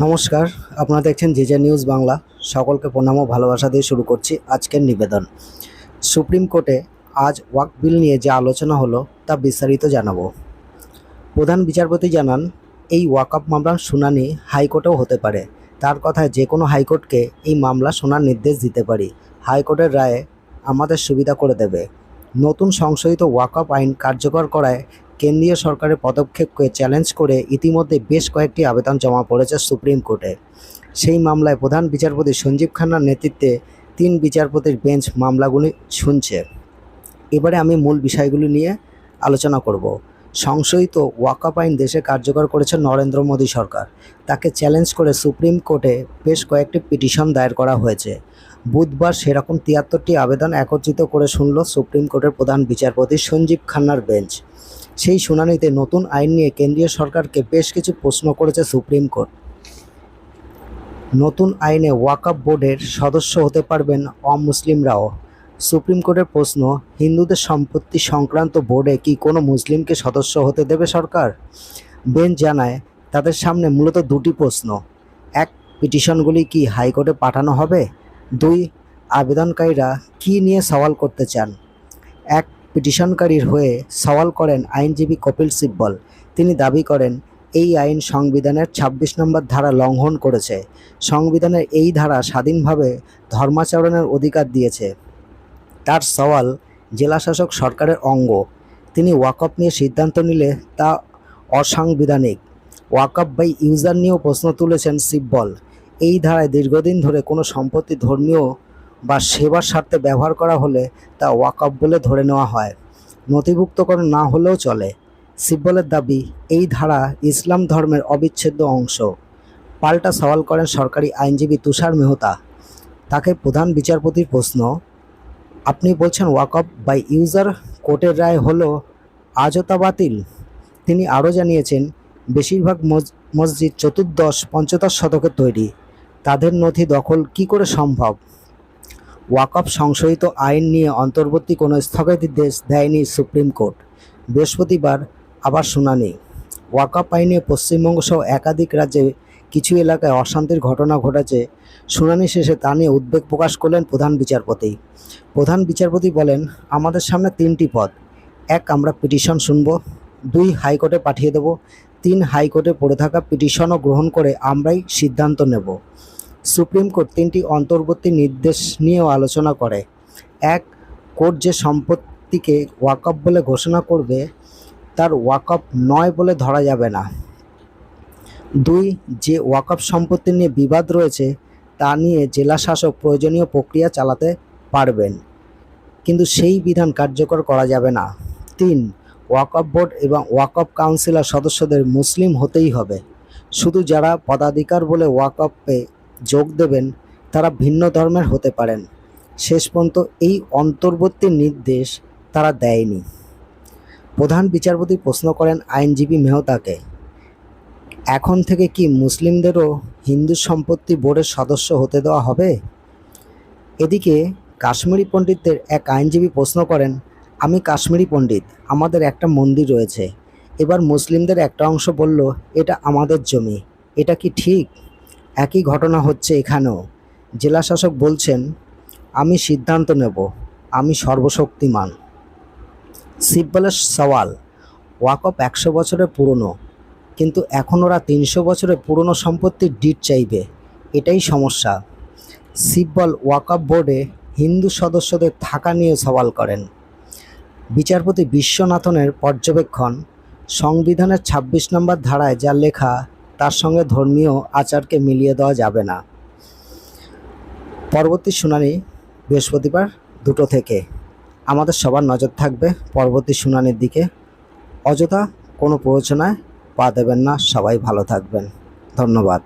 নমস্কার, আপনারা দেখছেন জেজে নিউজ বাংলা। সকলকে প্রণাম ও ভালোবাসা দিয়ে শুরু করছি আজকের নিবেদন। সুপ্রিম কোর্টে আজ ওয়াকফ বিল নিয়ে যে আলোচনা হলো তা বিস্তারিত জানাবো। প্রধান বিচারপতি জানান, এই ওয়াকফ মামলার শুনানি হাইকোর্টেও হতে পারে। তার কথায় যে কোনো হাইকোর্টকে এই মামলা শোনার নির্দেশ দিতে পারি। হাইকোর্টের রায়ে আমাদের সুবিধা করে দেবে। নতুন সংশোধিত ওয়াকফ আইন কার্যকর করায় কেন্দ্রীয় সরকারের পদক্ষেপকে চ্যালেঞ্জ করে ইতিমধ্যে বেশ কয়েকটি আবেদন জমা পড়েছে সুপ্রিম কোর্টে। সেই মামলায় প্রধান বিচারপতি সঞ্জীব খান্নার নেতৃত্বে 3 বিচারপতির বেঞ্চ মামলাগুলি শুনছে। এবারে আমি মূল বিষয়গুলি নিয়ে আলোচনা করব। সংশোধিত ওয়াকফ আইন দেশে কার্যকর করেছে নরেন্দ্র মোদী সরকার। তাকে চ্যালেঞ্জ করে সুপ্রিম কোর্টে বেশ কয়েকটি পিটিশন দায়ের করা হয়েছে। বুধবার সেরকম 73টি আবেদন একত্রিত করে শুনল সুপ্রিম কোর্টের প্রধান বিচারপতি সঞ্জীব খান্নার বেঞ্চ। সেই শুনানিতে নতুন আইন নিয়ে কেন্দ্রীয় সরকারকে বেশ কিছু প্রশ্ন করেছে সুপ্রিম কোর্ট। নতুন আইনে ওয়াকফ বোর্ডের সদস্য হতে পারবেন অমুসলিমরাও। সুপ্রিম কোর্টের প্রশ্ন, হিন্দুদের সম্পত্তি সংক্রান্ত বোর্ডে কি কোনো মুসলিমকে সদস্য হতে দেবে সরকার? বেঞ্চ জানায়, তাদের সামনে মূলত দুটি প্রশ্ন। 1, পিটিশনগুলি কি হাইকোর্টে পাঠানো হবে? 2, আবেদনকারীরা কি নিয়ে সওয়াল করতে চান? এক পিটিশনকারীর হয়ে সওয়াল করেন আইনজীবী কপিল সিব্বল। তিনি দাবি করেন, এই আইন সংবিধানের 26 নম্বর ধারা লঙ্ঘন করেছে। সংবিধানের এই ধারা স্বাধীনভাবে ধর্মাচরণের অধিকার দিয়েছে। তার সওয়াল, জেলাশাসক সরকারের অঙ্গ। তিনি ওয়াকফ নিয়ে সিদ্ধান্ত নিলে তা অসাংবিধানিক। ওয়াকফ বাই ইউজার নিয়েও প্রশ্ন তুলেছেন সিব্বল। এই ধারায় দীর্ঘদিন ধরে কোনো সম্পত্তি ধর্মীয় বা সেবার স্বার্থে ব্যবহার করা হলে তা ওয়াকফ বলে ধরে নেওয়া হয়, নথিভুক্তকরণ না হলেও চলে। সিব্বলের দাবি, এই ধারা ইসলাম ধর্মের অবিচ্ছেদ্য অংশ। পাল্টা সওয়াল করেন সরকারি আইনজীবী তুষার মেহতা। তাকে প্রধান বিচারপতির প্রশ্ন, আপনি বলছেন ওয়াকফ বাই ইউজার কোর্টের রায় হলো আজও তা বাতিল? তিনি আরও জানিয়েছেন, বেশিরভাগ মসজিদ চতুর্দশ-পঞ্চদশ শতকের তৈরি, তাদের নথি দখল কি করে সম্ভব? ওয়াকফ সংশোধিত আইন নিয়ে অন্তর্বর্তী কোনো স্থগিতাদেশ দেয়নি সুপ্রিম কোর্ট। বৃহস্পতিবার আবার শুনানি। ওয়াকফ আইনে পশ্চিমবঙ্গ সহ একাধিক রাজ্যে কিছু এলাকায় অশান্তির ঘটনা ঘটেছে। শুনানি শেষে তা নিয়ে উদ্বেগ প্রকাশ করলেন প্রধান বিচারপতি। প্রধান বিচারপতি বলেন, আমাদের সামনে 3টি পথ। 1, আমরা পিটিশন শুনব। 2, হাইকোর্টে পাঠিয়ে দেব। 3, হাইকোর্টে পড়ে থাকা পিটিশনও গ্রহণ করে আমরাই সিদ্ধান্ত নেব। সুপ্রিম কোর্ট 3টি অন্তর্বর্তী নির্দেশ নিয়েও আলোচনা করে। 1, কোর্ট যে সম্পত্তিকে ওয়াকফ বলে ঘোষণা করবে তার ওয়াকফ নয় বলে ধরা যাবে না। 2, যে ওয়াকফ সম্পত্তি নিয়ে বিবাদ রয়েছে তা নিয়ে জেলা শাসক প্রয়োজনীয় প্রক্রিয়া চালাতে পারবেন, কিন্তু সেই বিধান কার্যকর করা যাবে না। 3, ওয়াকফ বোর্ড এবং ওয়াকফ কাউন্সিলের সদস্যদের মুসলিম হতেই হবে। শুধু যারা পদাধিকার বলে ওয়াকফে যোগ দেবেন তারা ভিন্ন ধর্মের হতে পারেন। শেষ পর্যন্ত এই অন্তর্বর্তী নির্দেশ তারা দেয়নি। প্রধান বিচারপতি প্রশ্ন করেন আইনজীবী মেহতাকে, এখন থেকে কি মুসলিমদেরও হিন্দু সম্পত্তি বোর্ডের সদস্য হতে দেওয়া হবে? এদিকে কাশ্মীরি পণ্ডিতদের এক আইনজীবী প্রশ্ন করেন, আমি কাশ্মীরি পণ্ডিত, আমাদের একটা মন্দির রয়েছে। এবার মুসলিমদের একটা অংশ বলল এটা আমাদের জমি, এটা কি ঠিক? একই ঘটনা হচ্ছে এখানেও। জেলাশাসক বলছেন, আমি সিদ্ধান্ত নেব, আমি সর্বশক্তিমান। সিব্বলের সওয়াল, ওয়াকফ 100 বছরের পুরনো, কিন্তু এখন ওরা 300 বছরের পুরনো সম্পত্তির ডিড চাইবে, এটাই সমস্যা। সিব্বল ওয়াকফ বোর্ডে হিন্দু সদস্যদের থাকা নিয়ে সওয়াল করেন। বিচারপতি বিশ্বনাথনের পর্যবেক্ষণ, সংবিধানের 26 নম্বর ধারায় যা লেখা তার সঙ্গে ধর্মীয় আচারকে মিলিয়ে দেওয়া যাবে না। পরবর্তী শুনানি বৃহস্পতিবার 2টো থেকে। আমাদের সবার নজর থাকবে পরবর্তী শুনানির দিকে। অযথা কোনো প্ররোচনায় পা দেবেন না। সবাই ভালো থাকবেন। ধন্যবাদ।